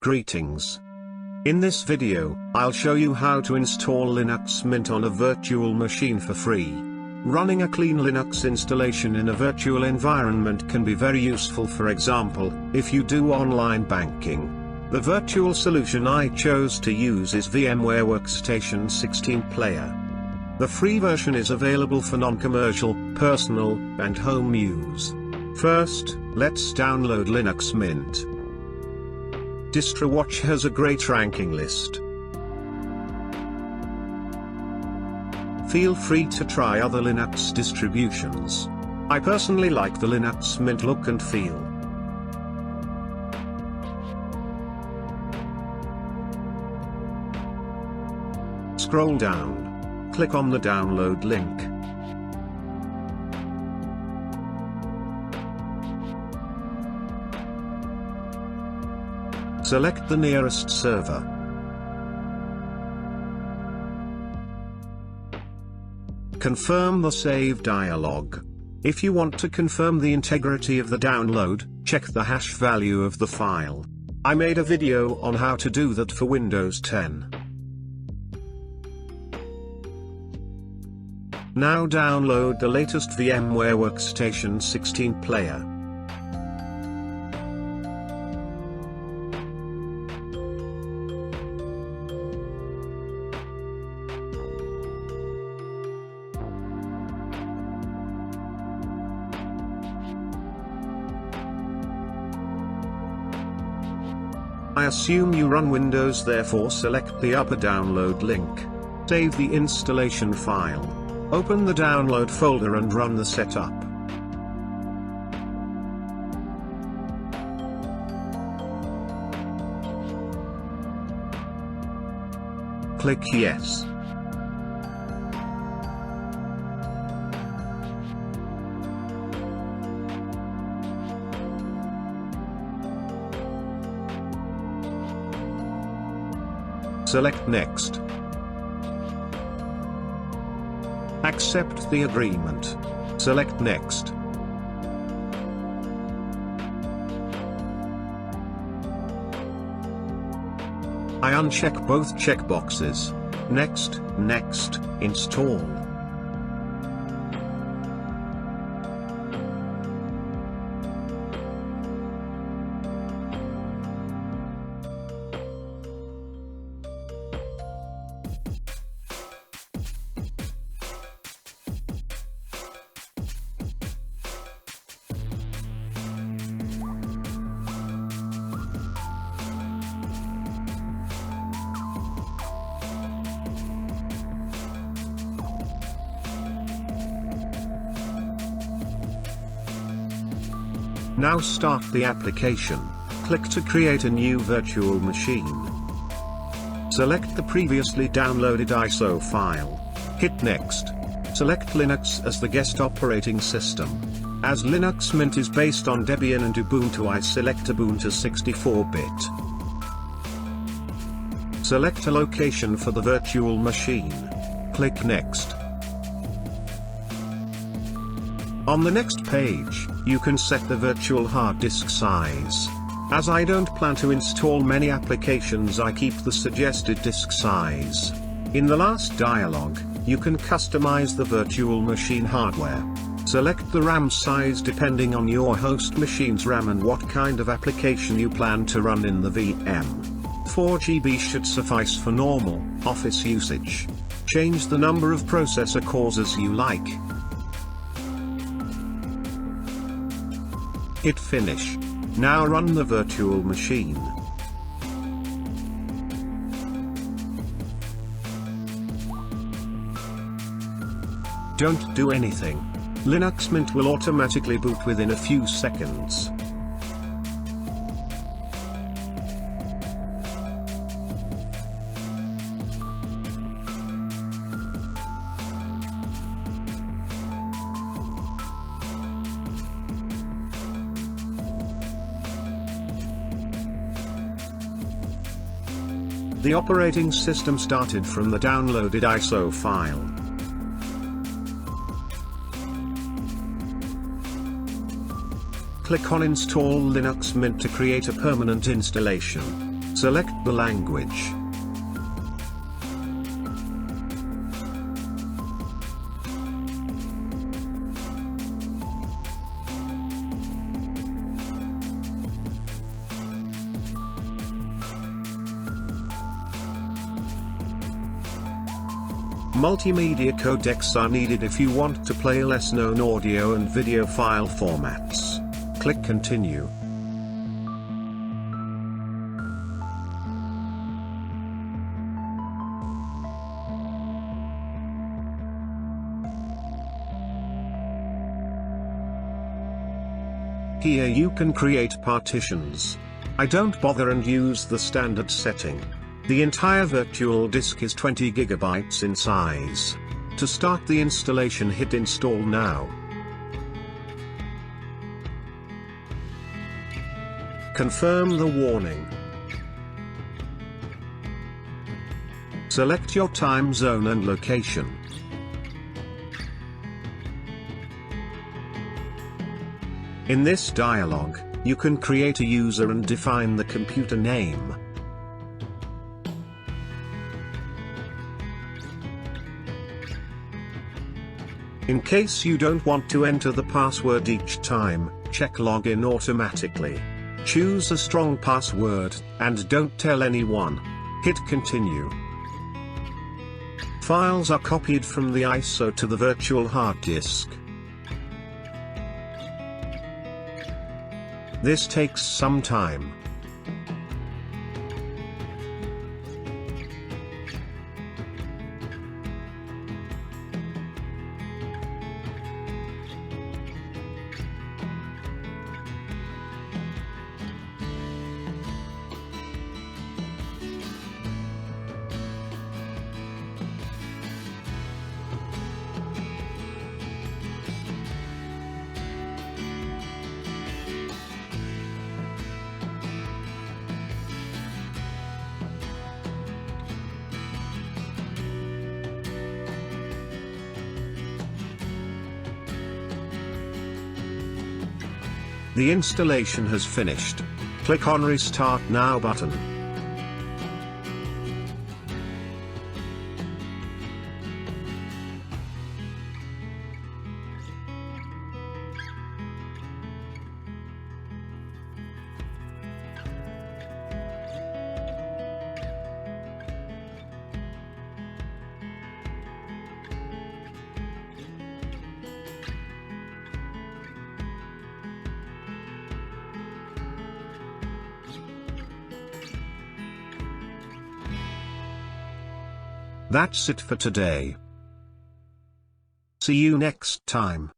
Greetings. In this video, I'll show you how to install Linux Mint on a virtual machine for free. Running a clean Linux installation in a virtual environment can be very useful. For example, if you do online banking. The virtual solution I chose to use is VMware Workstation 16 Player. The free version is available for non-commercial, personal, and home use. First, let's download Linux Mint. DistroWatch has a great ranking list. Feel free to try other Linux distributions. I personally like the Linux Mint look and feel. Scroll down. Click on the download link. Select the nearest server. Confirm the save dialog. If you want to confirm the integrity of the download, check the hash value of the file. I made a video on how to do that for Windows 10. Now download the latest VMware Workstation 16 Player. I assume you run Windows, therefore select the upper download link. Save the installation file. Open the download folder and run the setup. Click Yes. Select Next. Accept the agreement. Select Next. I uncheck both checkboxes. Next, Next, Install. Now start the application. Click to create a new virtual machine. Select the previously downloaded ISO file. Hit Next. Select Linux as the guest operating system. As Linux Mint is based on Debian and Ubuntu, I select Ubuntu 64-bit. Select a location for the virtual machine. Click Next. On the next page, you can set the virtual hard disk size. As I don't plan to install many applications, I keep the suggested disk size. In the last dialog, you can customize the virtual machine hardware. Select the RAM size depending on your host machine's RAM and what kind of application you plan to run in the VM. 4 GB should suffice for normal office usage. Change the number of processor cores as you like. Hit Finish. Now run the virtual machine. Don't do anything. Linux Mint will automatically boot within a few seconds. The operating system started from the downloaded ISO file. Click on Install Linux Mint to create a permanent installation. Select the language. Multimedia codecs are needed if you want to play less-known audio and video file formats. Click Continue. Here you can create partitions. I don't bother and use the standard setting. The entire virtual disk is 20 GB in size. To start the installation, hit Install Now. Confirm the warning. Select your time zone and location. In this dialog, you can create a user and define the computer name. In case you don't want to enter the password each time, check Login automatically. Choose a strong password, and don't tell anyone. Hit Continue. Files are copied from the ISO to the virtual hard disk. This takes some time. The installation has finished. Click on Restart Now button. That's it for today. See you next time.